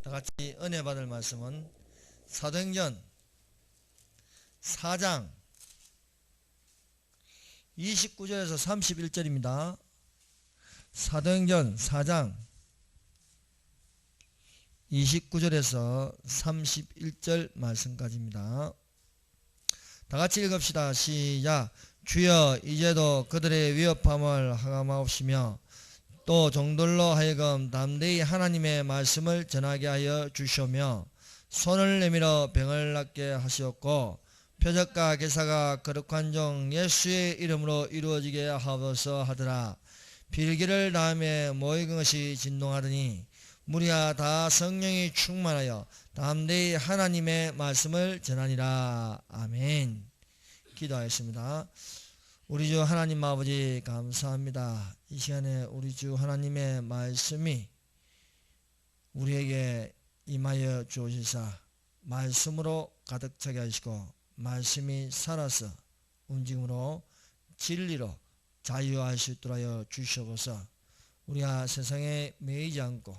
다같이 은혜 받을 말씀은 사도행전 4장 29절에서 31절입니다. 사도행전 4장 29절에서 31절 말씀까지입니다. 다같이 읽읍시다. 시작. 주여, 이제도 그들의 위협함을 하감하옵시며 또 종들로 하여금 담대히 하나님의 말씀을 전하게 하여 주시오며 손을 내밀어 병을 낫게 하시옵고 표적과 기사가 거룩한 종 예수의 이름으로 이루어지게 하옵소서 하더라. 빌기를 다음에 모인 것이 진동하더니 무리가 다 성령이 충만하여 담대히 하나님의 말씀을 전하니라. 아멘. 기도하겠습니다. 우리 주 하나님 아버지 감사합니다. 이 시간에 우리 주 하나님의 말씀이 우리에게 임하여 주시사 말씀으로 가득 차게 하시고 말씀이 살아서 움직임으로 진리로 자유할 수 있도록 하여 주시옵소서. 우리가 세상에 매이지 않고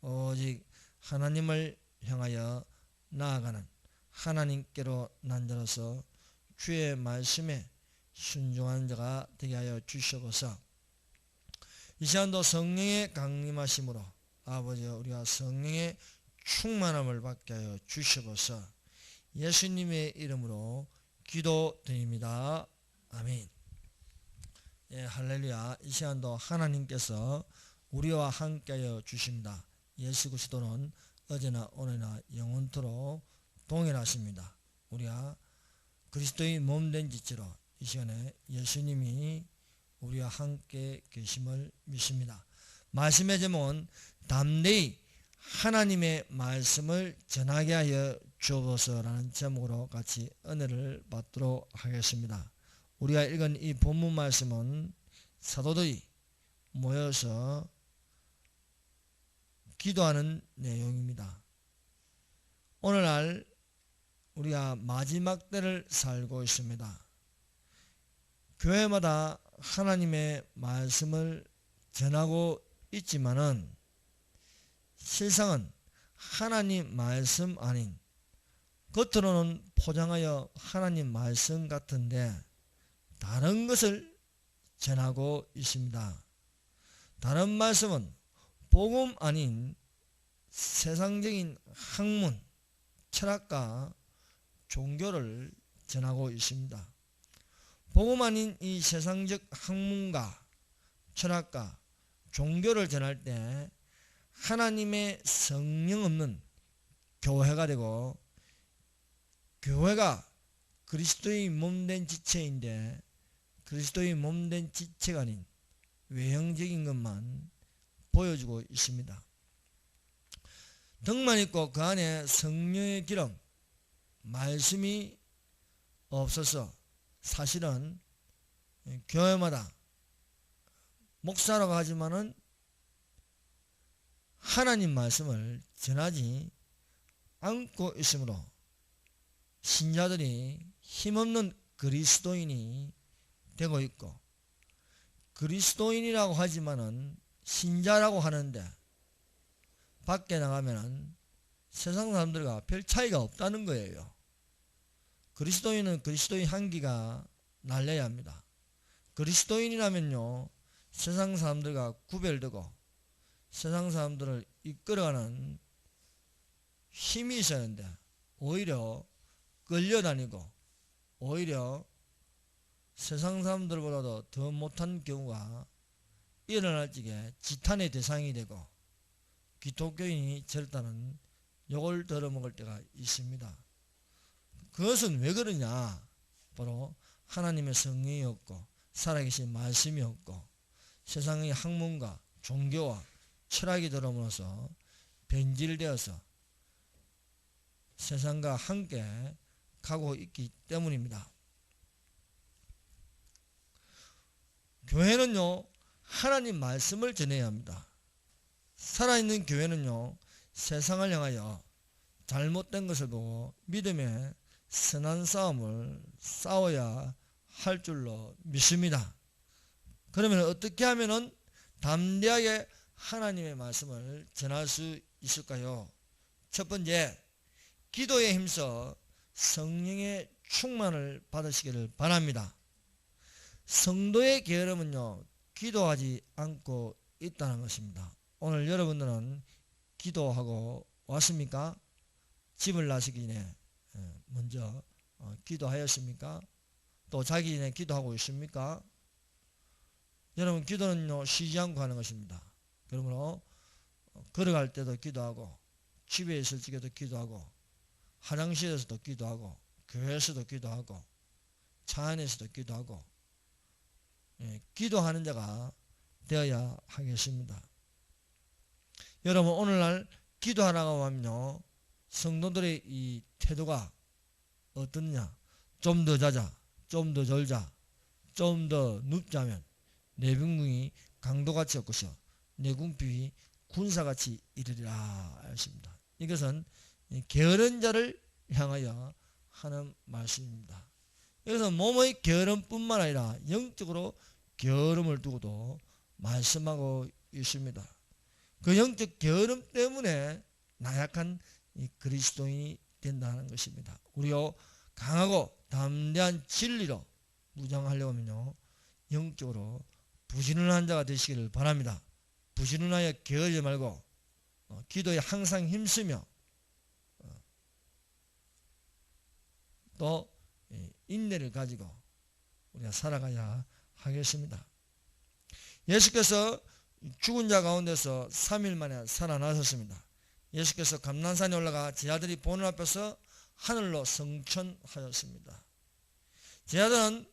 오직 하나님을 향하여 나아가는 하나님께로 난자로서 주의 말씀에 순종한 자가 되게 하여 주시옵소서. 이 시간도 성령의 강림하심으로 아버지 우리가 성령의 충만함을 받게 하여 주시옵소서. 예수님의 이름으로 기도드립니다. 아멘. 예, 할렐루야. 이 시간도 하나님께서 우리와 함께 하여 주십니다. 예수 그리스도는 어제나 오늘나 영원토록 동일하십니다. 우리가 그리스도의 몸된 지체로 이 시간에 예수님이 우리와 함께 계심을 믿습니다. 말씀의 제목은 담대히 하나님의 말씀을 전하게 하여 주옵소서라는 제목으로 같이 은혜를 받도록 하겠습니다. 우리가 읽은 이 본문 말씀은 사도들이 모여서 기도하는 내용입니다. 오늘날 우리가 마지막 때를 살고 있습니다. 교회마다 하나님의 말씀을 전하고 있지만은 실상은 하나님 말씀 아닌 겉으로는 포장하여 하나님 말씀 같은데 다른 것을 전하고 있습니다. 다른 말씀은 복음 아닌 세상적인 학문, 철학과 종교를 전하고 있습니다. 복음 아닌 이 세상적 학문과 철학과 종교를 전할 때 하나님의 성령 없는 교회가 되고 교회가 그리스도의 몸된 지체인데 그리스도의 몸된 지체가 아닌 외형적인 것만 보여주고 있습니다. 덕만 있고 그 안에 성령의 기름, 말씀이 없어서 사실은 교회마다 목사라고 하지만은 하나님 말씀을 전하지 않고 있으므로 신자들이 힘없는 그리스도인이 되고 있고 그리스도인이라고 하지만은 신자라고 하는데 밖에 나가면은 세상 사람들과 별 차이가 없다는 거예요. 그리스도인은 그리스도의 향기가 날려야 합니다. 그리스도인이라면요 세상 사람들과 구별되고 세상 사람들을 이끌어가는 힘이 있어야 하는데 오히려 끌려다니고 오히려 세상 사람들보다도 더 못한 경우가 일어날 적에 지탄의 대상이 되고 기독교인이 절단은 욕을 들어먹을 때가 있습니다. 그것은 왜 그러냐? 바로 하나님의 성령이 없고 살아계신 말씀이 없고 세상의 학문과 종교와 철학이 들어오면서 변질되어서 세상과 함께 가고 있기 때문입니다. 교회는요 하나님 말씀을 전해야 합니다. 살아있는 교회는요 세상을 향하여 잘못된 것을 보고 믿음의 선한 싸움을 싸워야 할 줄로 믿습니다. 그러면 어떻게 하면은 담대하게 하나님의 말씀을 전할 수 있을까요? 첫 번째, 기도에 힘써 성령의 충만을 받으시기를 바랍니다. 성도의 게으름은요, 기도하지 않고 있다는 것입니다. 오늘 여러분들은 기도하고 왔습니까? 집을 나서기 전에 먼저 기도하였습니까? 또 자기 전에 기도하고 있습니까? 여러분, 기도는요, 쉬지 않고 하는 것입니다. 그러므로 걸어갈 때도 기도하고, 집에 있을 적에도 기도하고, 화장실에서도 기도하고, 교회에서도 기도하고, 차 안에서도 기도하고, 기도하는 자가 되어야 하겠습니다. 여러분, 오늘날 기도하라고 하면요, 성도들의 이 태도가 어떻냐? 좀 더 자자, 좀 더 졸자, 좀 더 눕자면 내 병궁이 강도같이 엇것이요 내 궁핍이 군사같이 이르리라 하였습니다. 이것은 게으른 자를 향하여 하는 말씀입니다. 여기서 몸의 게으름뿐만 아니라 영적으로 게으름을 두고도 말씀하고 있습니다. 그 영적 게으름 때문에 나약한 그리스도인이 된다는 것입니다. 우리요, 강하고 담대한 진리로 무장하려고 하면요, 영적으로 부지런한 자가 되시기를 바랍니다. 부지런하여 게으르지 말고 기도에 항상 힘쓰며 또 인내를 가지고 우리가 살아가야 하겠습니다. 예수께서 죽은 자 가운데서 3일 만에 살아나셨습니다. 예수께서 감난산에 올라가 제자들이 보는 앞에서 하늘로 승천하였습니다. 제자들은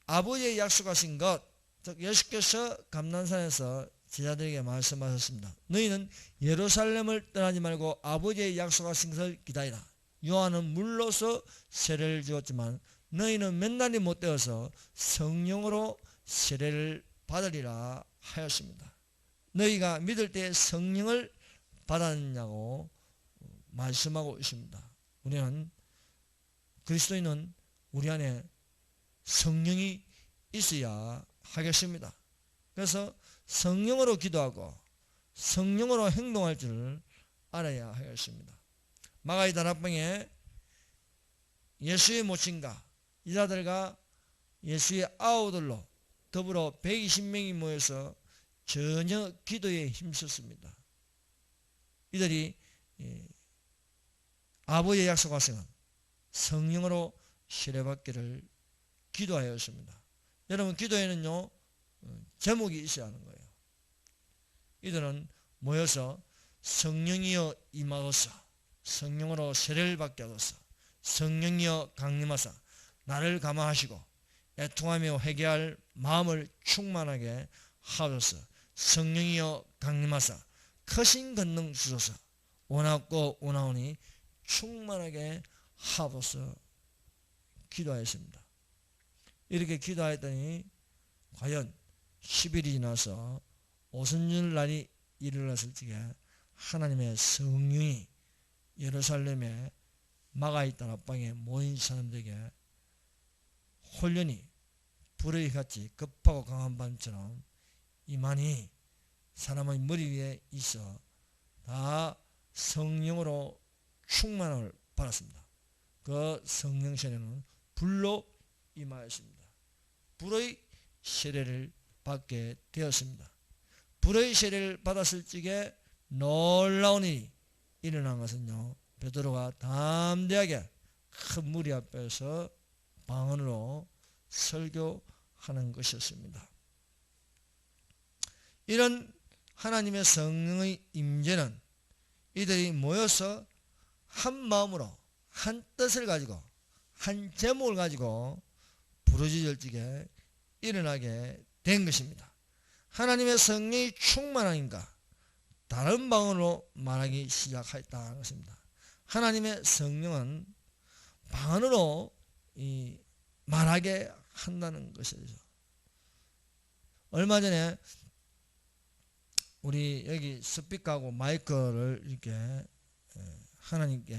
아버지의 약속하신 것, 즉 예수께서 감난산에서 제자들에게 말씀하셨습니다. 너희는 예루살렘을 떠나지 말고 아버지의 약속하신 것을 기다리라. 요한은 물로서 세례를 주었지만 너희는 몇 날이 못 되어서 성령으로 세례를 받으리라 하였습니다. 너희가 믿을 때 성령을 받았느냐고 말씀하고 있습니다. 우리는 그리스도인은 우리 안에 성령이 있어야 하겠습니다. 그래서 성령으로 기도하고 성령으로 행동할 줄 알아야 하겠습니다. 마가의 다락방에 예수의 모친과 이자들과 예수의 아우들로 더불어 120명이 모여서 전혀 기도에 힘썼습니다. 이들이 아버지의 약속하신 성령으로 세례받기를 기도하였습니다. 여러분, 기도에는요, 제목이 있어야 하는 거예요. 이들은 모여서 성령이여 임하소서, 성령으로 세례를 받게 하소서, 성령이여 강림하사 나를 감화하시고 애통하며 회개할 마음을 충만하게 하소서, 성령이여 강림하사 크신 권능 주소서, 원하고 원하오니 충만하게 하소서 기도하였습니다. 이렇게 기도하였더니 과연 10일이 지나서 오순절 날이 일어났을 적에 하나님의 성령이 예루살렘에 마가의 다락방에 모인 사람들에게 홀연히 불의 같이 급하고 강한 바람처럼 이만희 사람의 머리 위에 있어 다 성령으로 충만함을 받았습니다. 그 성령 세례는 불로 임하였습니다. 불의 세례를 받게 되었습니다. 불의 세례를 받았을 적에 놀라운 일이 일어난 것은요, 베드로가 담대하게 큰 무리 앞에서 방언으로 설교하는 것이었습니다. 이런 하나님의 성령의 임재는 이들이 모여서 한 마음으로 한 뜻을 가지고 한 제목을 가지고 부르짖을 적에 일어나게 된 것입니다. 하나님의 성령이 충만하니까 다른 방언으로 말하기 시작했다는 것입니다. 하나님의 성령은 방언으로 말하게 한다는 것이죠. 얼마 전에 우리 여기 스피커하고 마이크를 이렇게 하나님께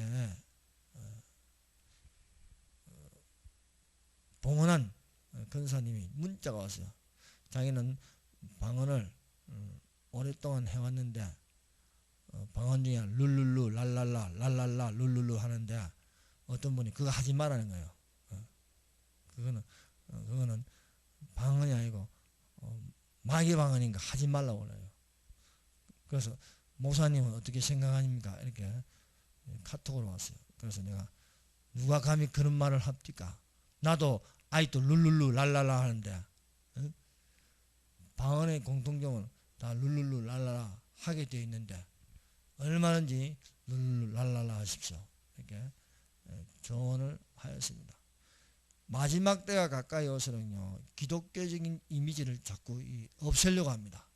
봉헌한 권사님이 문자가 왔어요. 자기는 방언을 오랫동안 해왔는데 방언 중에 룰룰루 랄랄라 랄랄라 랄랄라 룰룰루 하는데 어떤 분이 그거 하지 말라는 거예요. 그거는 방언이 아니고 마귀 방언인가 하지 말라고 그래요. 그래서 목사님은 어떻게 생각하십니까? 이렇게 카톡으로 왔어요. 그래서 내가 누가 감히 그런 말을 합니까? 나도 아이도 룰룰루 랄랄라 하는데 방언의 공통점은 다 룰룰루 랄랄라 하게 되어 있는데 얼마든지 룰룰루 랄랄라 하십시오. 이렇게 조언을 하였습니다. 마지막 때가 가까이 오서는요, 기독교적인 이미지를 자꾸 없애려고 합니다.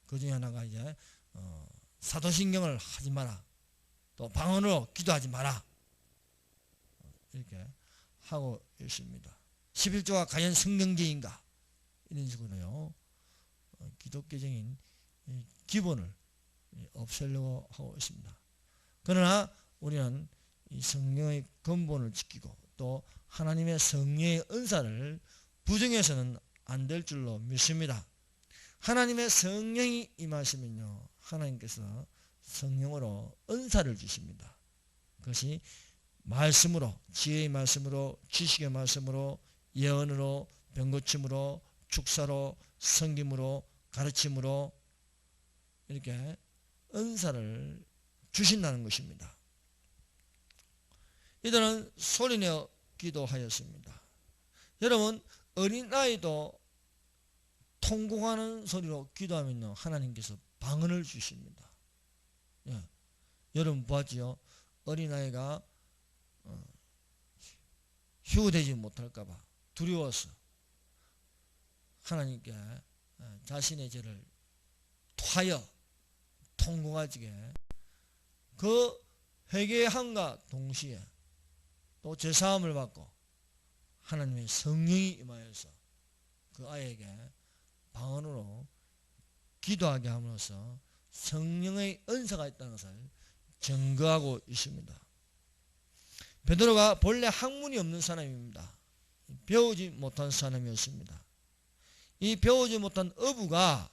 그 중에 하나가 이제 사도신경을 하지 마라, 또 방언으로 기도하지 마라, 이렇게 하고 있습니다. 11조가 과연 성경제인가, 이런 식으로요, 기독교적인 기본을 없애려고 하고 있습니다. 그러나 우리는 이 성령의 근본을 지키고 또 하나님의 성령의 은사를 부정해서는 안 될 줄로 믿습니다. 하나님의 성령이 임하시면요, 하나님께서 성령으로 은사를 주십니다. 그것이 말씀으로, 지혜의 말씀으로, 지식의 말씀으로, 예언으로, 병고침으로, 축사로, 섬김으로, 가르침으로 이렇게 은사를 주신다는 것입니다. 이들은 소리내어 기도하였습니다. 여러분, 어린아이도 통곡하는 소리로 기도하면요, 하나님께서 방언을 주십니다. 예. 여러분 보았지요? 어린아이가 휴되지 못할까봐 두려워서 하나님께 자신의 죄를 토하여 통곡하지게 그 회개함과 동시에 또 죄사함을 받고 하나님의 성령이 임하여서 그 아이에게 방언으로 기도하게 함으로써 성령의 은사가 있다는 것을 증거하고 있습니다. 베드로가 본래 학문이 없는 사람입니다. 배우지 못한 사람이었습니다. 이 배우지 못한 어부가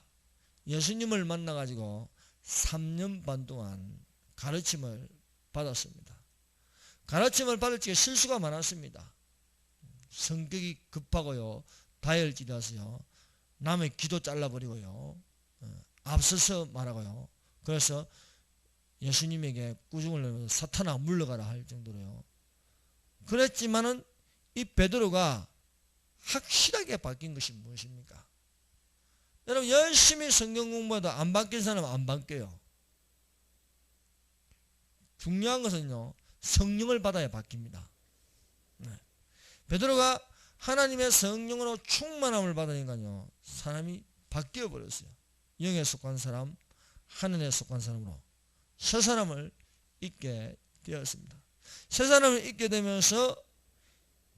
예수님을 만나가지고 3년 반 동안 가르침을 받았습니다. 가르침을 받을 적에 실수가 많았습니다. 성격이 급하고요, 다혈질이라서요, 남의 귀도 잘라버리고요, 앞서서 말하고요, 그래서 예수님에게 꾸중을 내면서 사탄아 물러가라 할 정도로요. 그랬지만은 이 베드로가 확실하게 바뀐 것이 무엇입니까? 여러분, 열심히 성경 공부해도 안 바뀐 사람은 안 바뀌어요. 중요한 것은요, 성령을 받아야 바뀝니다. 네. 베드로가 하나님의 성령으로 충만함을 받으니까요, 사람이 바뀌어 버렸어요. 영에 속한 사람, 하늘에 속한 사람으로 새 사람을 잊게 되었습니다. 새 사람을 잊게 되면서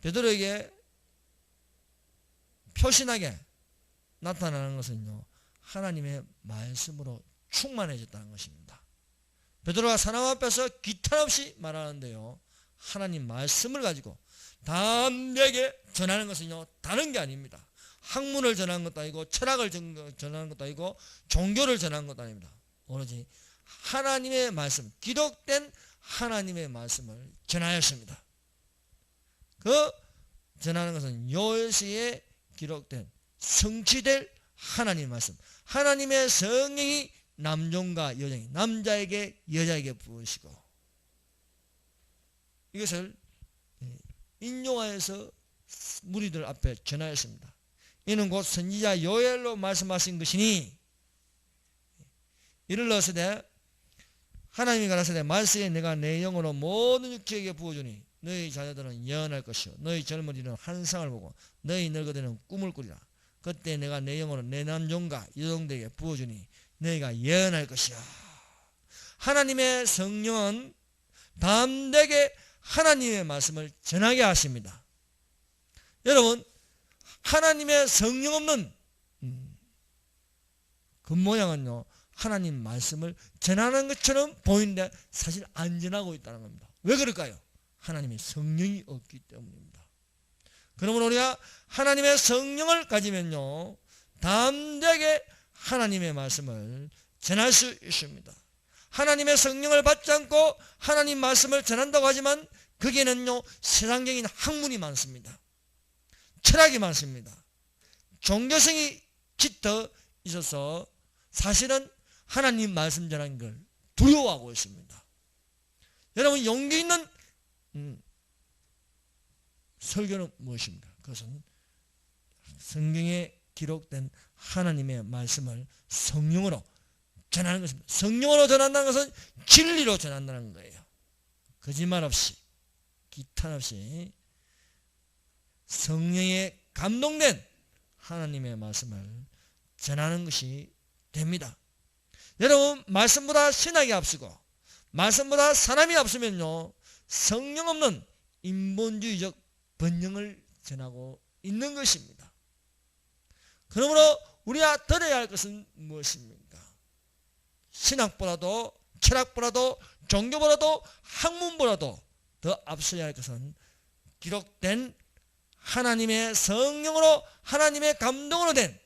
베드로에게 표신하게 나타나는 것은요, 하나님의 말씀으로 충만해졌다는 것입니다. 베드로가 사람 앞에서 기탄 없이 말하는데요, 하나님 말씀을 가지고 담대하게 전하는 것은요, 다른 게 아닙니다. 학문을 전하는 것도 아니고 철학을 전하는 것도 아니고 종교를 전하는 것도 아닙니다. 오로지 하나님의 말씀, 기록된 하나님의 말씀을 전하였습니다. 그 전하는 것은 요엘서에 기록된 성취될 하나님의 말씀, 하나님의 성령이 남종과 여종이 남자에게 여자에게 부으시고 이것을 인용하여서 무리들 앞에 전하였습니다. 이는 곧 선지자 요엘로 말씀하신 것이니, 이를 넣으시되 하나님이 가라사대 말씀에 내가 내 영으로 모든 육체에게 부어주니 너희 자녀들은 예언할 것이요 너희 젊은이는 환상을 보고 너희 늙어들은 꿈을 꾸리라. 그때 내가 내 영으로 내 남종과 여종들에게 부어주니 너희가 예언할 것이야. 하나님의 성령은 담대하게 하나님의 말씀을 전하게 하십니다. 여러분, 하나님의 성령 없는 겉모양은요, 하나님 말씀을 전하는 것처럼 보이는데 사실 안 전하고 있다는 겁니다. 왜 그럴까요? 하나님의 성령이 없기 때문입니다. 그러므로 우리가 하나님의 성령을 가지면요, 담대하게 하나님의 말씀을 전할 수 있습니다. 하나님의 성령을 받지 않고 하나님 말씀을 전한다고 하지만 거기에는요 세상적인 학문이 많습니다. 철학이 많습니다. 종교성이 짙어 있어서 사실은 하나님 말씀 전하는 걸 두려워하고 있습니다. 여러분, 용기 있는 설교는 무엇입니까? 그것은 성경에 기록된 하나님의 말씀을 성령으로 전하는 것입니다. 성령으로 전한다는 것은 진리로 전한다는 거예요. 거짓말 없이, 기탄 없이 성령에 감동된 하나님의 말씀을 전하는 것이 됩니다. 여러분, 말씀보다 신학이 앞서고 말씀보다 사람이 앞서면요 성령 없는 인본주의적 번영을 전하고 있는 것입니다. 그러므로 우리가 들어야 할 것은 무엇입니까? 신학보다도 철학보다도 종교보다도 학문보다도 더 앞서야 할 것은 기록된 하나님의 성령으로 하나님의 감동으로 된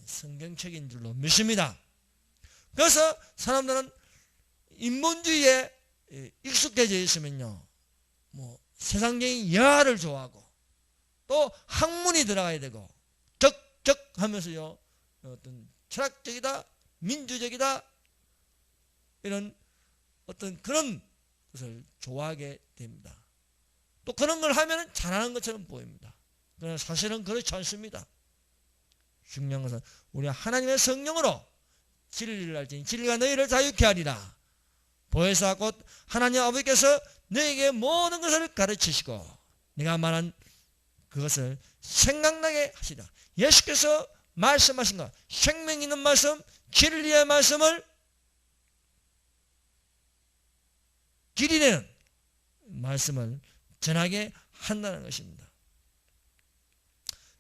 성경책인 줄로 믿습니다. 그래서 사람들은 인본주의에 익숙해져 있으면요 세상적인 여하를 좋아하고 또 학문이 들어가야 되고 적적 하면서요 어떤 철학적이다 민주적이다 이런 어떤 그런 것을 좋아하게 됩니다. 또 그런 걸 하면 잘하는 것처럼 보입니다. 그러나 사실은 그렇지 않습니다. 중요한 것은 우리가 하나님의 성령으로 진리를 알지니 진리가 너희를 자유케 하리라. 보혜사 곧 하나님 아버지께서 너에게 모든 것을 가르치시고 내가 말한 그것을 생각나게 하시라. 예수께서 말씀하신 것, 생명 있는 말씀, 진리의 말씀을 길이내는 말씀을 전하게 한다는 것입니다.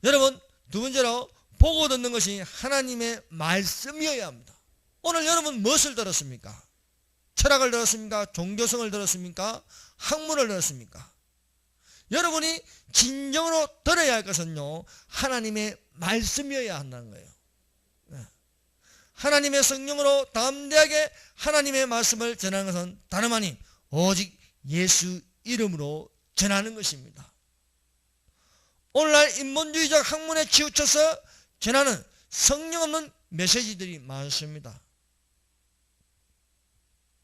여러분, 두 번째로 보고 듣는 것이 하나님의 말씀이어야 합니다. 오늘 여러분 무엇을 들었습니까? 철학을 들었습니까? 종교성을 들었습니까? 학문을 들었습니까? 여러분이 진정으로 들어야 할 것은요 하나님의 말씀이어야 한다는 거예요. 하나님의 성령으로 담대하게 하나님의 말씀을 전하는 것은 다름 아닌 오직 예수 이름으로 전하는 것입니다. 오늘날 인본주의적 학문에 치우쳐서 전하는 성령 없는 메시지들이 많습니다.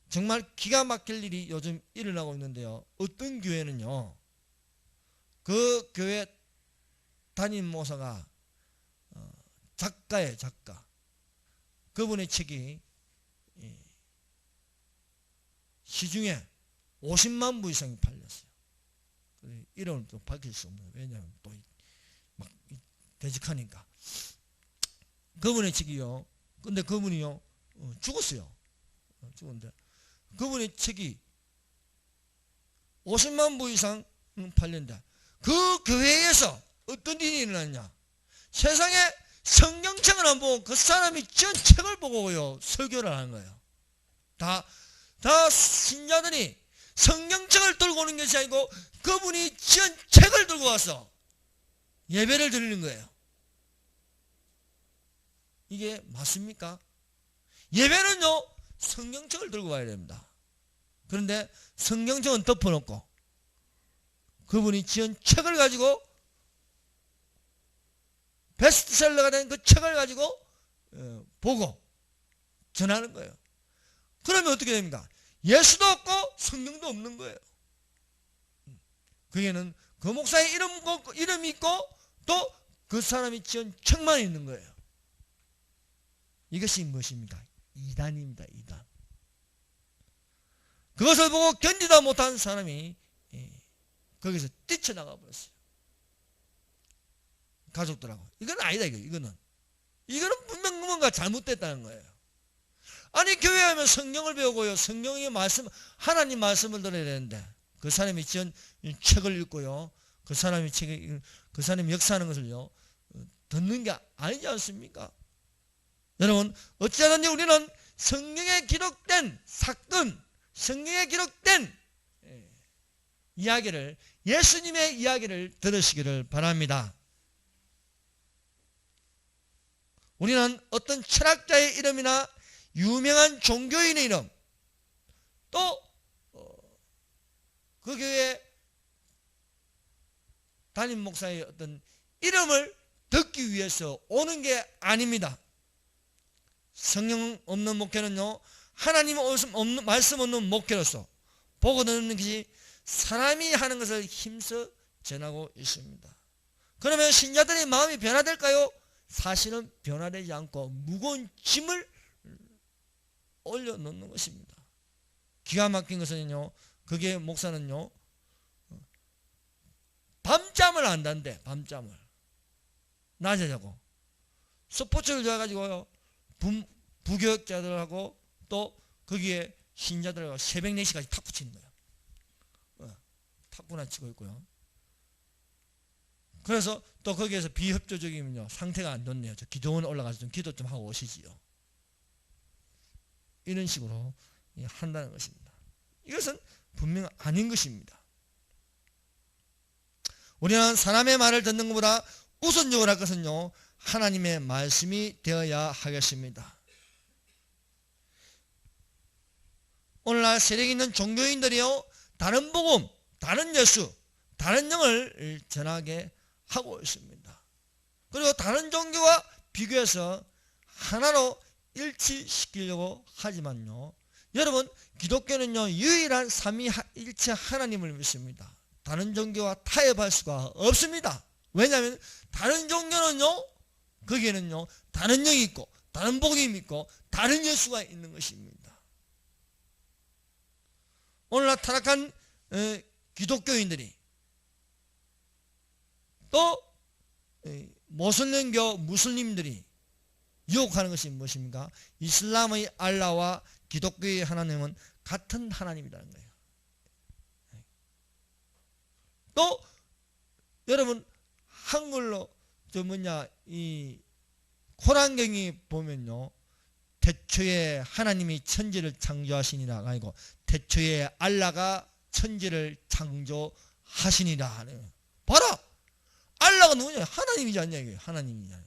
정말 기가 막힐 일이 요즘 일어나고 있는데요. 어떤 교회는요 그 교회 담임 목사가 작가예요. 작가. 그분의 책이 시중에 50만 부 이상이 팔렸어요. 이름을 또 밝힐 수 없는, 왜냐하면 또 막 대직하니까. 그분의 책이요. 근데 그분이요 죽었어요. 죽었는데 그분의 책이 50만 부 이상 팔린다. 그 교회에서 어떤 일이 일어났냐? 세상에 성경책을 안 보고 그 사람이 전 책을 보고요 설교를 하는 거예요. 다 신자들이 성경책을 들고 오는 것이 아니고 그분이 전 책을 들고 와서 예배를 드리는 거예요. 이게 맞습니까? 예배는요 성경책을 들고 와야 됩니다. 그런데 성경책은 덮어놓고 그분이 지은 책을 가지고 베스트셀러가 된 그 책을 가지고 보고 전하는 거예요. 그러면 어떻게 됩니까? 예수도 없고 성경도 없는 거예요. 거기에는 그 목사의 이름이 있고 또 그 사람이 지은 책만 있는 거예요. 이것이 무엇입니까? 이단입니다. 이단. 그것을 보고 견디다 못한 사람이 거기서 뛰쳐나가 버렸어요. 가족들하고. 이건 아니다. 이거는 분명 뭔가 잘못됐다는 거예요. 아니 교회 하면 성경을 배우고요. 성경의 말씀, 하나님 말씀을 들어야 되는데 그 사람이 지은 책을 읽고요. 그 사람이 역사하는 것을요 듣는 게 아니지 않습니까? 여러분, 어찌하든지 우리는 성경에 기록된 사건, 성경에 기록된 이야기를, 예수님의 이야기를 들으시기를 바랍니다. 우리는 어떤 철학자의 이름이나 유명한 종교인의 이름, 또 그 교회 담임 목사의 어떤 이름을 듣기 위해서 오는 게 아닙니다. 성령 없는 목회는요, 하나님 없는, 말씀 없는 목회로서 보고 듣는 것이 사람이 하는 것을 힘써 전하고 있습니다. 그러면 신자들의 마음이 변화될까요? 사실은 변화되지 않고 무거운 짐을 올려놓는 것입니다. 기가 막힌 것은요, 그게 목사는요, 밤잠을 안 잔대. 밤잠을 낮에 자고 스포츠를 좋아해가지고요, 부교육자들하고 또 거기에 신자들하고 새벽 4시까지 탁구 치는 거예요. 탁구나 치고 있고요. 그래서 또 거기에서 비협조적이면요, 상태가 안 좋네요. 저 기도원 올라가서 좀 기도 좀 하고 오시지요. 이런 식으로 한다는 것입니다. 이것은 분명 아닌 것입니다. 우리는 사람의 말을 듣는 것보다 우선적으로 할 것은요, 하나님의 말씀이 되어야 하겠습니다. 오늘날 세력에 있는 종교인들이요, 다른 복음, 다른 예수, 다른 영을 전하게 하고 있습니다. 그리고 다른 종교와 비교해서 하나로 일치시키려고 하지만요, 여러분, 기독교는요, 유일한 삼위일체 하나님을 믿습니다. 다른 종교와 타협할 수가 없습니다. 왜냐하면 다른 종교는요, 거기에는요, 다른 영이 있고 다른 복음이 있고 다른 예수가 있는 것입니다. 오늘날 타락한 기독교인들이 또 모슬림교 무슬림들이 유혹하는 것이 무엇입니까? 이슬람의 알라와 기독교의 하나님은 같은 하나님이라는 거예요. 또 여러분, 한글로 이 코란경이 보면요, 태초에 하나님이 천지를 창조하시니라 아니고 태초에 알라가 천지를 창조하시니라 하네요. 봐라, 알라가 누구냐? 하나님이지 않냐 이게. 하나님이냐.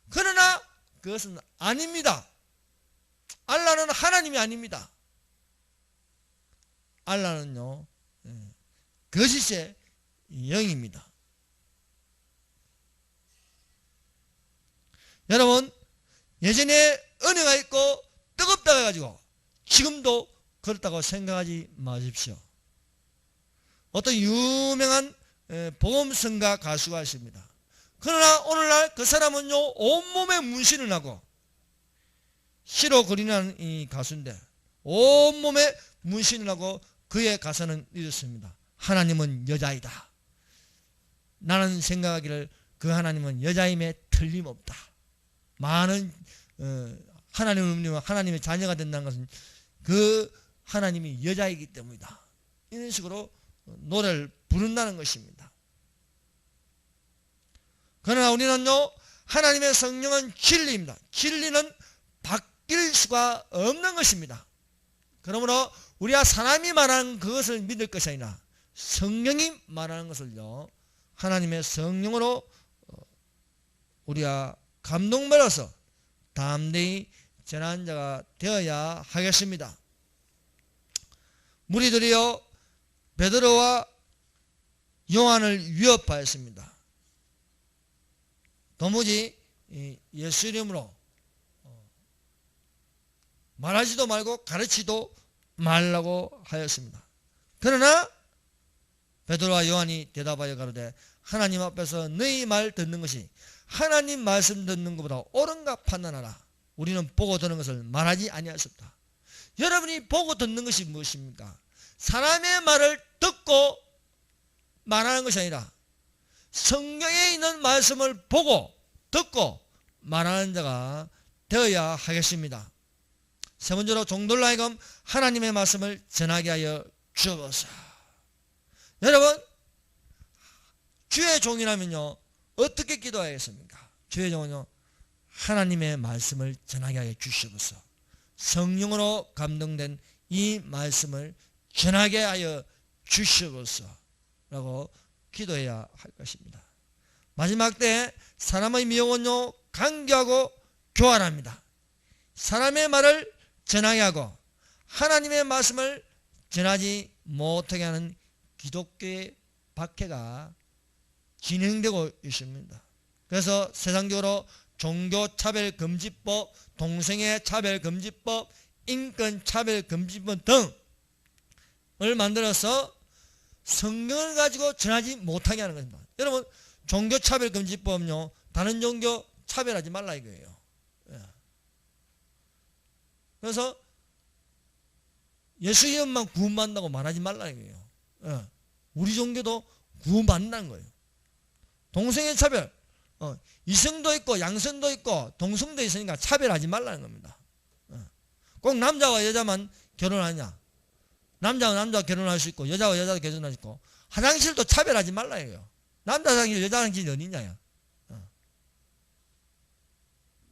그러나 그것은 아닙니다. 알라는 하나님이 아닙니다. 알라는요, 거짓의 영입니다. 여러분, 예전에 은혜가 있고 뜨겁다고 해가지고 지금도 그렇다고 생각하지 마십시오. 어떤 유명한 복음성가 가수가 있습니다. 그러나 오늘날 그 사람은요, 온몸에 문신을 하고 시로 그리는 이 가수인데 온몸에 문신을 하고 그의 가사는 이렇습니다. 하나님은 여자이다. 나는 생각하기를 그 하나님은 여자임에 틀림없다. 많은 하나님을 믿으면 하나님의 자녀가 된다는 것은 그 하나님이 여자이기 때문이다. 이런 식으로 노래를 부른다는 것입니다. 그러나 우리는요, 하나님의 성령은 진리입니다. 진리는 바뀔 수가 없는 것입니다. 그러므로 우리가 사람이 말하는 그것을 믿을 것이 아니라 성령이 말하는 것을요, 하나님의 성령으로 우리가 감동받아서 담대히 전하는 자가 되어야 하겠습니다. 무리들이요, 베드로와 요한을 위협하였습니다. 도무지 예수 이름으로 말하지도 말고 가르치도 말라고 하였습니다. 그러나 베드로와 요한이 대답하여 가로되 하나님 앞에서 너희 말 듣는 것이 하나님 말씀 듣는 것보다 옳은가 판단하라. 우리는 보고 듣는 것을 말하지 아니하였습니다. 여러분이 보고 듣는 것이 무엇입니까? 사람의 말을 듣고 말하는 것이 아니라 성경에 있는 말씀을 보고 듣고 말하는 자가 되어야 하겠습니다. 세 번째로 종들로 하여금 하나님의 말씀을 전하게 하여 주옵소서. 여러분, 주의 종이라면요, 어떻게 기도하겠습니까? 주의 종은요, 하나님의 말씀을 전하게 하여 주시옵소서. 성령으로 감동된 이 말씀을 전하게 하여 주시옵소서 라고 기도해야 할 것입니다. 마지막 때 사람의 미혹은요, 간교하고 교활합니다. 사람의 말을 전하게 하고 하나님의 말씀을 전하지 못하게 하는 기독교의 박해가 진행되고 있습니다. 그래서 세상적으로 종교차별금지법, 동성애 차별금지법, 인권차별금지법 등을 만들어서 성경을 가지고 전하지 못하게 하는 것입니다. 여러분, 종교차별금지법은요, 다른 종교 차별하지 말라 이거예요. 그래서 예수 이름만 구원받는다고 말하지 말라 이거예요. 우리 종교도 구원받는다는 거예요. 동성애 차별, 이성도 있고 양성도 있고 동성도 있으니까 차별하지 말라는 겁니다. 꼭 남자와 여자만 결혼하냐, 남자와 남자가 결혼할 수 있고 여자와 여자도 결혼할 수 있고, 화장실도 차별하지 말라 이거예요. 남자 화장실 여자 화장실이 어디냐요.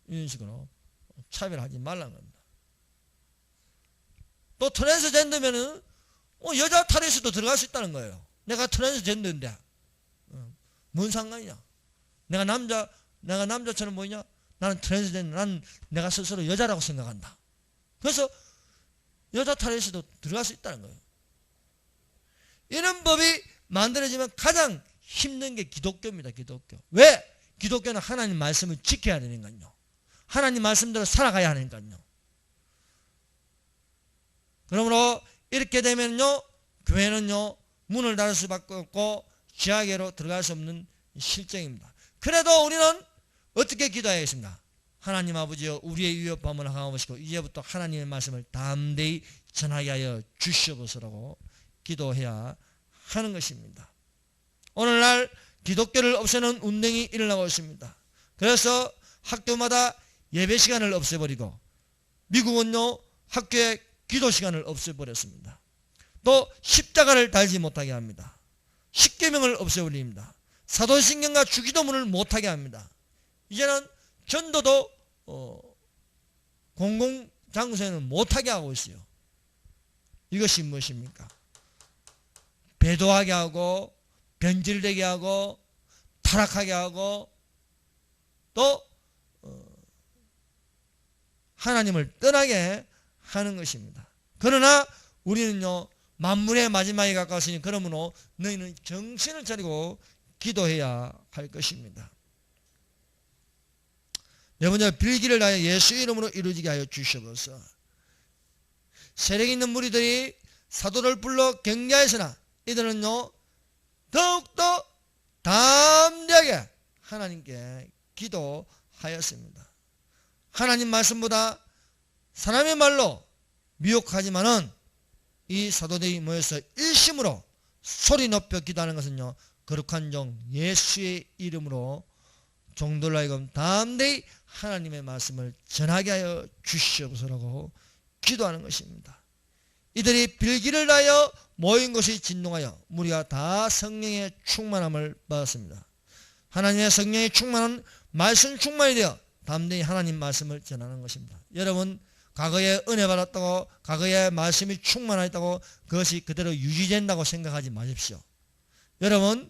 이런 식으로 차별하지 말라는 겁니다. 또 트랜스젠더면은 여자 탈의실도 들어갈 수 있다는 거예요. 내가 트랜스젠더인데 뭔 상관이냐. 내가 남자처럼 보이냐. 나는 트랜스젠더, 나는 내가 스스로 여자라고 생각한다. 그래서 여자 탈의실도 들어갈 수 있다는 거예요. 이런 법이 만들어지면 가장 힘든 게 기독교입니다. 기독교. 왜? 기독교는 하나님 말씀을 지켜야 되니까요. 하나님 말씀대로 살아가야 하니까요. 그러므로 이렇게 되면요, 교회는요, 문을 닫을 수밖에 없고 지하계로 들어갈 수 없는 실정입니다. 그래도 우리는 어떻게 기도해야겠습니까? 하나님 아버지여, 우리의 위협함을 항하시고 이제부터 하나님의 말씀을 담대히 전하게 하여 주시옵소서라고 기도해야 하는 것입니다. 오늘날 기독교를 없애는 운동이 일어나고 있습니다. 그래서 학교마다 예배 시간을 없애버리고, 미국은요, 학교에 기도 시간을 없애버렸습니다. 또 십자가를 달지 못하게 합니다. 십계명을 없애버립니다. 사도신경과 주기도문을 못하게 합니다. 이제는 전도도 공공장소에는 못하게 하고 있어요. 이것이 무엇입니까? 배도하게 하고, 변질되게 하고, 타락하게 하고, 또 하나님을 떠나게 하는 것입니다. 그러나 우리는요, 만물의 마지막에 가까웠으니 그러므로 너희는 정신을 차리고 기도해야 할 것입니다. 네 번째, 빌기를 다하여 예수 이름으로 이루어지게 하여 주시옵소서. 세력 있는 무리들이 사도를 불러 격려했으나 이들은요, 더욱더 담대하게 하나님께 기도하였습니다. 하나님 말씀보다 사람의 말로 미혹하지만은 이 사도들이 모여서 일심으로 소리 높여 기도하는 것은요, 거룩한 종 예수의 이름으로 종들로 하여금 담대히 하나님의 말씀을 전하게 하여 주시옵소서라고 기도하는 것입니다. 이들이 빌기를 다하여 모인 곳이 진동하여 무리가 다 성령의 충만함을 받았습니다. 하나님의 성령의 충만은 말씀 충만이 되어 담대히 하나님 말씀을 전하는 것입니다. 여러분, 과거에 은혜 받았다고, 과거에 말씀이 충만하였다고 그것이 그대로 유지된다고 생각하지 마십시오. 여러분,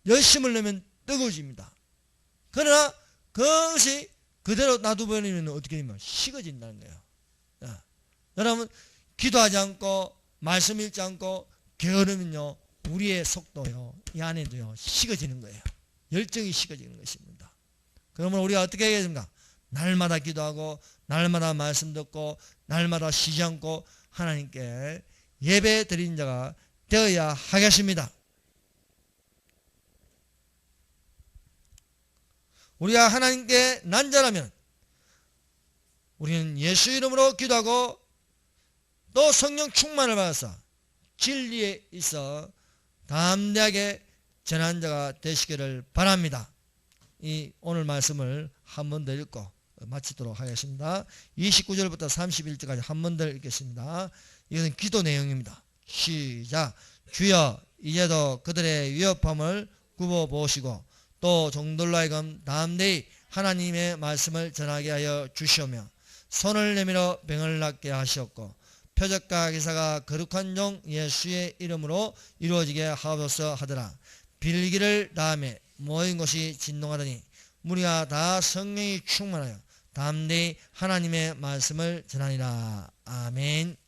열심을 내면 뜨거워집니다. 그러나 그것이 그대로 놔두버리면 어떻게 되면 식어진다는 거예요. 여러분, 기도하지 않고 말씀 읽지 않고 게으르면요, 우리의 속도요, 이 안에도요, 식어지는 거예요. 열정이 식어지는 것입니다. 그러면 우리가 어떻게 해야겠습니까? 날마다 기도하고 날마다 말씀 듣고 날마다 쉬지 않고 하나님께 예배 드린 자가 되어야 하겠습니다. 우리가 하나님께 난자라면 우리는 예수 이름으로 기도하고 또 성령 충만을 받아서 진리에 있어 담대하게 전한 자가 되시기를 바랍니다. 이 오늘 말씀을 한 번 더 읽고 마치도록 하겠습니다. 29절부터 31절까지 한 번 더 읽겠습니다. 이것은 기도 내용입니다. 시작. 주여, 이제도 그들의 위협함을 굽어보시고 또 종들로 하여금 담대히 하나님의 말씀을 전하게 하여 주시오며 손을 내밀어 병을 낫게 하시옵고 표적과 기사가 거룩한 종 예수의 이름으로 이루어지게 하옵소서 하더라. 빌기를 다음에 모인 곳이 진동하더니 무리가 다 성령이 충만하여 담대히 하나님의 말씀을 전하니라. 아멘.